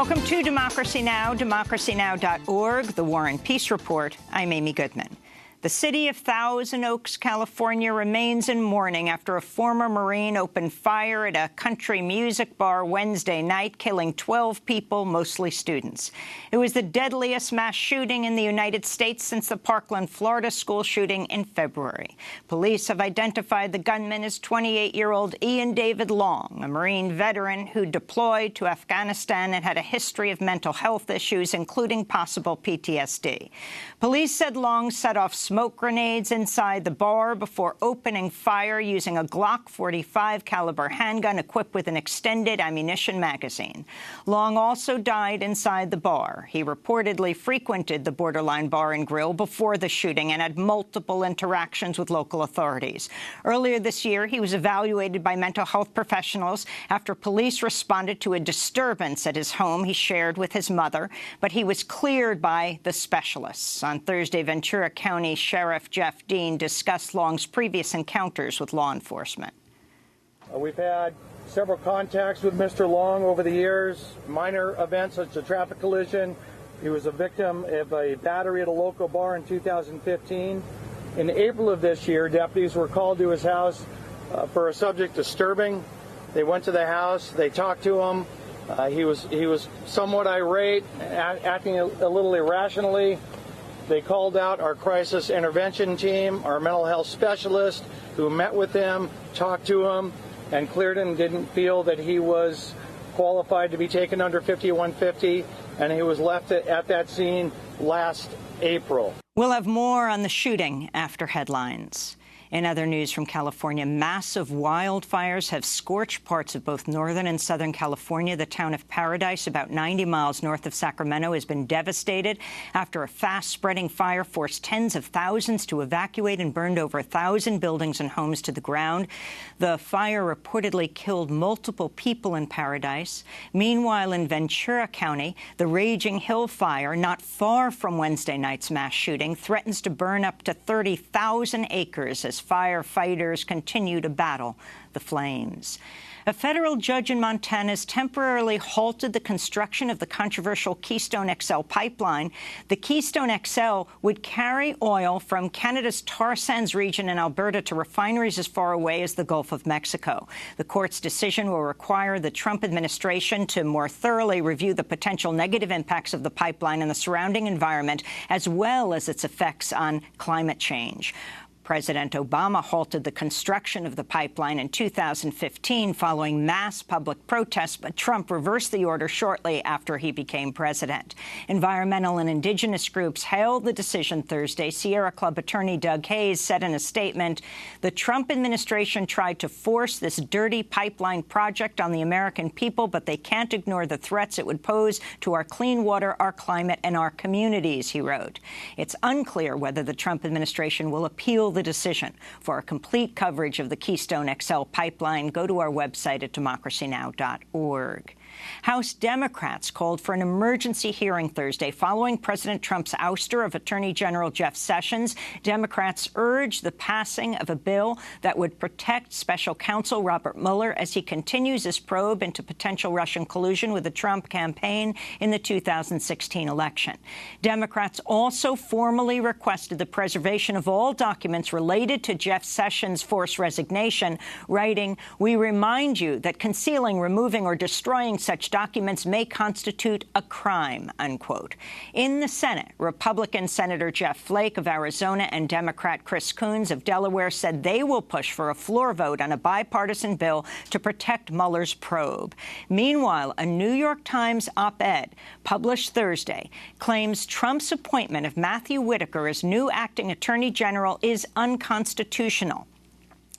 Welcome to Democracy Now!, democracynow.org, the War and Peace Report. I'm Amy Goodman. The city of Thousand Oaks, California, remains in mourning after a former Marine opened fire at a country music bar Wednesday night, killing 12 people, mostly students. It was the deadliest mass shooting in the United States since the Parkland, Florida school shooting in February. Police have identified the gunman as 28-year-old Ian David Long, a Marine veteran who deployed to Afghanistan and had a history of mental health issues, including possible PTSD. Police said Long set off smoke grenades inside the bar before opening fire using a Glock 45 caliber handgun equipped with an extended ammunition magazine. Long also died inside the bar. He reportedly frequented the Borderline Bar and Grill before the shooting and had multiple interactions with local authorities. Earlier this year, he was evaluated by mental health professionals after police responded to a disturbance at his home he shared with his mother, but he was cleared by the specialists. On Thursday, Ventura County Sheriff Jeff Dean discussed Long's previous encounters with law enforcement. We've had several contacts with Mr. Long over the years, minor events such as a traffic collision. He was a victim of a battery at a local bar in 2015. In April of this year, deputies were called to his house for a subject disturbing. They went to the house, they talked to him. He was somewhat irate, acting a little irrationally. They called out our crisis intervention team, our mental health specialist, who met with him, talked to him, and cleared him, didn't feel that he was qualified to be taken under 5150, and he was left at that scene last April. We'll have more on the shooting after headlines. In other news from California, massive wildfires have scorched parts of both northern and southern California. The town of Paradise, about 90 miles north of Sacramento, has been devastated after a fast-spreading fire forced tens of thousands to evacuate and burned over 1,000 buildings and homes to the ground. The fire reportedly killed multiple people in Paradise. Meanwhile, in Ventura County, the raging Hill Fire, not far from Wednesday night's mass shooting, threatens to burn up to 30,000 acres as firefighters continue to battle the flames. A federal judge in Montana has temporarily halted the construction of the controversial Keystone XL pipeline. The Keystone XL would carry oil from Canada's tar sands region in Alberta to refineries as far away as the Gulf of Mexico. The court's decision will require the Trump administration to more thoroughly review the potential negative impacts of the pipeline and the surrounding environment, as well as its effects on climate change. President Obama halted the construction of the pipeline in 2015 following mass public protests, but Trump reversed the order shortly after he became president. Environmental and indigenous groups hailed the decision Thursday. Sierra Club attorney Doug Hayes said in a statement, "The Trump administration tried to force this dirty pipeline project on the American people, but they can't ignore the threats it would pose to our clean water, our climate, and our communities," he wrote. It's unclear whether the Trump administration will appeal the decision. For a complete coverage of the Keystone XL pipeline, go to our website at democracynow.org. House Democrats called for an emergency hearing Thursday following President Trump's ouster of Attorney General Jeff Sessions. Democrats urged the passing of a bill that would protect special counsel Robert Mueller as he continues his probe into potential Russian collusion with the Trump campaign in the 2016 election. Democrats also formally requested the preservation of all documents related to Jeff Sessions' forced resignation, writing, "We remind you that concealing, removing, or destroying such documents may constitute a crime," unquote. In the Senate, Republican Senator Jeff Flake of Arizona and Democrat Chris Coons of Delaware said they will push for a floor vote on a bipartisan bill to protect Mueller's probe. Meanwhile, a New York Times op-ed published Thursday claims Trump's appointment of Matthew Whitaker as new acting attorney general is unconstitutional.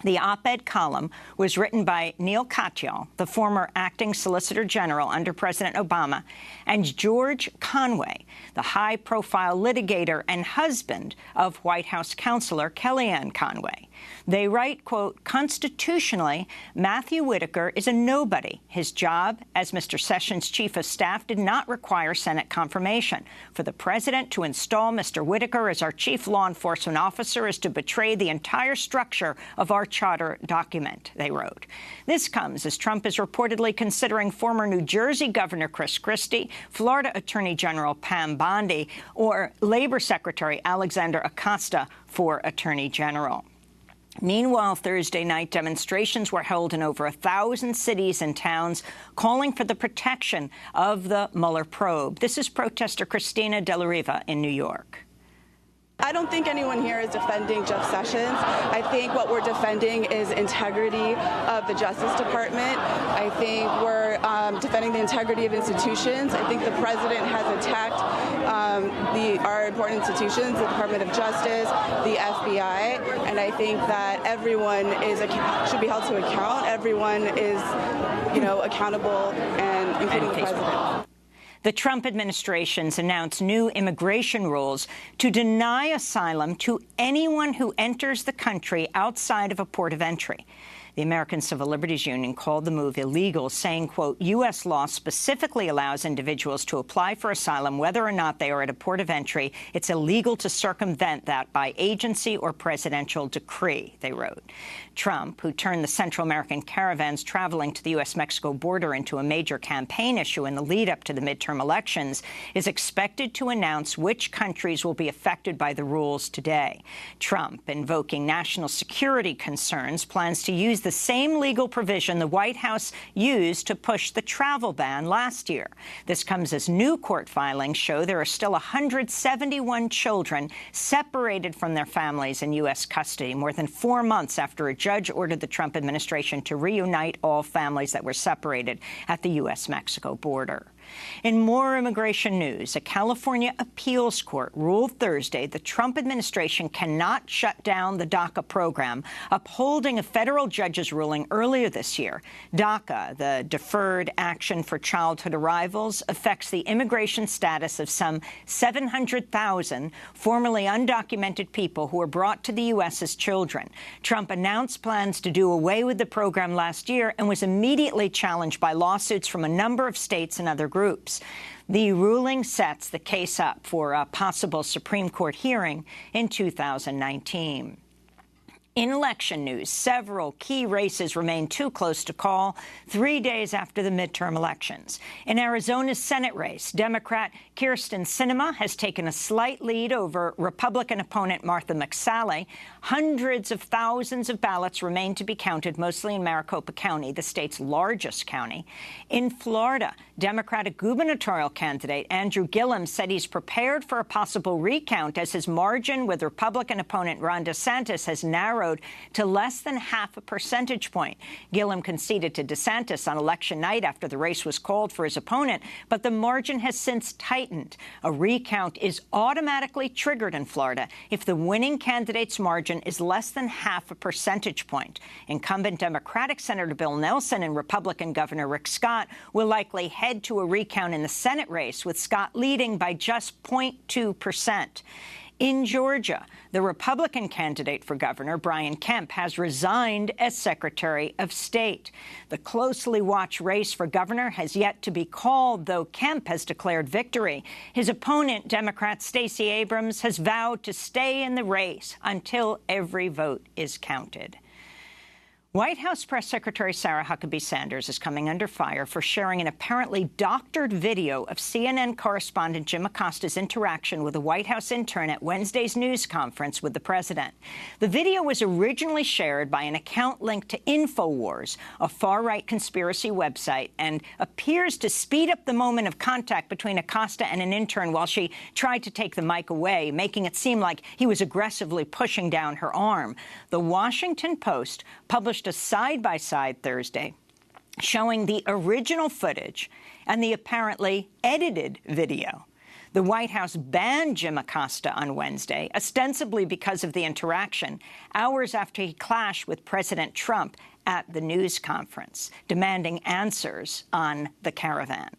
The op-ed column was written by Neil Katyal, the former acting Solicitor General under President Obama, and George Conway, the high-profile litigator and husband of White House counselor Kellyanne Conway. They write, quote, "Constitutionally, Matthew Whitaker is a nobody. His job as Mr. Sessions' chief of staff did not require Senate confirmation. For the president to install Mr. Whitaker as our chief law enforcement officer is to betray the entire structure of our charter document, they wrote. This comes as Trump is reportedly considering former New Jersey Governor Chris Christie, Florida Attorney General Pam Bondi, or Labor Secretary Alexander Acosta for Attorney General. Meanwhile, Thursday night, demonstrations were held in over 1,000 cities and towns calling for the protection of the Mueller probe. This is protester Christina De La Riva in New York. I don't think anyone here is defending Jeff Sessions. I think what we're defending is integrity of the Justice Department. I think we're defending the integrity of institutions. I think the president has attacked our important institutions, the Department of Justice, the FBI, and I think that everyone should be held to account. Everyone is, accountable, and including the president. The Trump administration's announced new immigration rules to deny asylum to anyone who enters the country outside of a port of entry. The American Civil Liberties Union called the move illegal, saying, quote, U.S. law specifically allows individuals to apply for asylum whether or not they are at a port of entry. It's illegal to circumvent that by agency or presidential decree, they wrote. Trump, who turned the Central American caravans traveling to the U.S.-Mexico border into a major campaign issue in the lead-up to the midterm elections, is expected to announce which countries will be affected by the rules today. Trump, invoking national security concerns, plans to use the same legal provision the White House used to push the travel ban last year. This comes as new court filings show there are still 171 children separated from their families in U.S. custody, more than 4 months after a judge ordered the Trump administration to reunite all families that were separated at the U.S.-Mexico border. In more immigration news, a California appeals court ruled Thursday the Trump administration cannot shut down the DACA program, upholding a federal judge's ruling earlier this year. DACA, the Deferred Action for Childhood Arrivals, affects the immigration status of some 700,000 formerly undocumented people who were brought to the U.S. as children. Trump announced plans to do away with the program last year and was immediately challenged by lawsuits from a number of states and other groups. The ruling sets the case up for a possible Supreme Court hearing in 2019. In election news, several key races remain too close to call 3 days after the midterm elections. In Arizona's Senate race, Democrat Kyrsten Sinema has taken a slight lead over Republican opponent Martha McSally. Hundreds of thousands of ballots remain to be counted, mostly in Maricopa County, the state's largest county. In Florida, Democratic gubernatorial candidate Andrew Gillum said he's prepared for a possible recount as his margin with Republican opponent Ron DeSantis has narrowed to less than half a percentage point. Gillum conceded to DeSantis on election night after the race was called for his opponent, but the margin has since tightened. A recount is automatically triggered in Florida if the winning candidate's margin is less than half a percentage point. Incumbent Democratic Senator Bill Nelson and Republican Governor Rick Scott will likely head to a recount in the Senate race, with Scott leading by just 0.2%. In Georgia, the Republican candidate for governor, Brian Kemp, has resigned as Secretary of State. The closely watched race for governor has yet to be called, though Kemp has declared victory. His opponent, Democrat Stacey Abrams, has vowed to stay in the race until every vote is counted. White House Press Secretary Sarah Huckabee Sanders is coming under fire for sharing an apparently doctored video of CNN correspondent Jim Acosta's interaction with a White House intern at Wednesday's news conference with the president. The video was originally shared by an account linked to InfoWars, a far-right conspiracy website, and appears to speed up the moment of contact between Acosta and an intern while she tried to take the mic away, making it seem like he was aggressively pushing down her arm. The Washington Post published a side-by-side Thursday showing the original footage and the apparently edited video. The White House banned Jim Acosta on Wednesday, ostensibly because of the interaction, hours after he clashed with President Trump at the news conference, demanding answers on the caravan.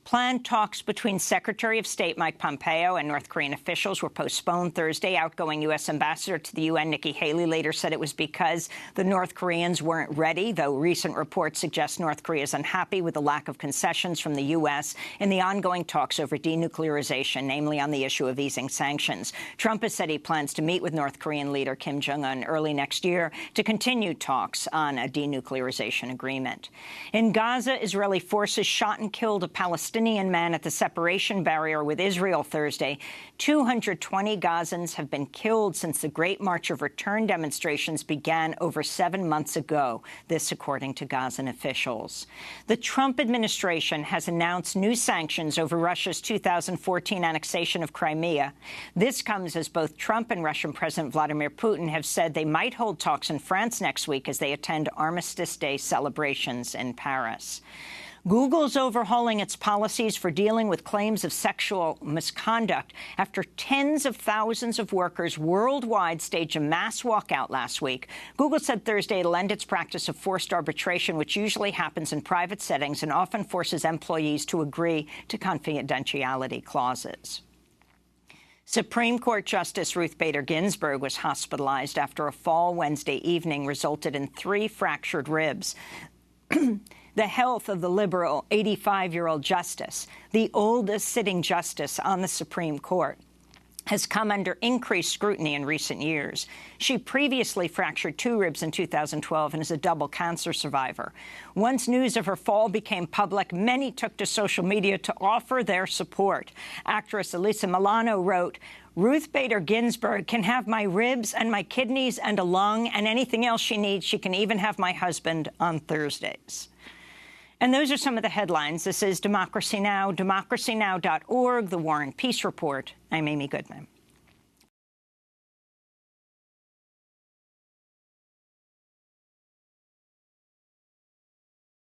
Planned talks between Secretary of State Mike Pompeo and North Korean officials were postponed Thursday. Outgoing U.S. Ambassador to the UN Nikki Haley later said it was because the North Koreans weren't ready, though recent reports suggest North Korea is unhappy with the lack of concessions from the U.S. in the ongoing talks over denuclearization, namely on the issue of easing sanctions. Trump has said he plans to meet with North Korean leader Kim Jong-un early next year to continue talks on a denuclearization agreement. In Gaza, Israeli forces shot and killed a Palestinian man at the separation barrier with Israel Thursday. 220 Gazans have been killed since the Great March of Return demonstrations began over 7 months ago, this according to Gazan officials. The Trump administration has announced new sanctions over Russia's 2014 annexation of Crimea. This comes as both Trump and Russian President Vladimir Putin have said they might hold talks in France next week as they attend Armistice Day celebrations in Paris. Google's overhauling its policies for dealing with claims of sexual misconduct after tens of thousands of workers worldwide staged a mass walkout last week. Google said Thursday it'll end its practice of forced arbitration, which usually happens in private settings and often forces employees to agree to confidentiality clauses. Supreme Court Justice Ruth Bader Ginsburg was hospitalized after a fall Wednesday evening resulted in 3 fractured ribs. The health of the liberal 85-year-old justice, the oldest sitting justice on the Supreme Court, has come under increased scrutiny in recent years. She previously fractured 2 ribs in 2012 and is a double cancer survivor. Once news of her fall became public, many took to social media to offer their support. Actress Alyssa Milano wrote, "Ruth Bader Ginsburg can have my ribs and my kidneys and a lung and anything else she needs. She can even have my husband on Thursdays." And those are some of the headlines. This is Democracy Now!, democracynow.org, The War and Peace Report. I'm Amy Goodman.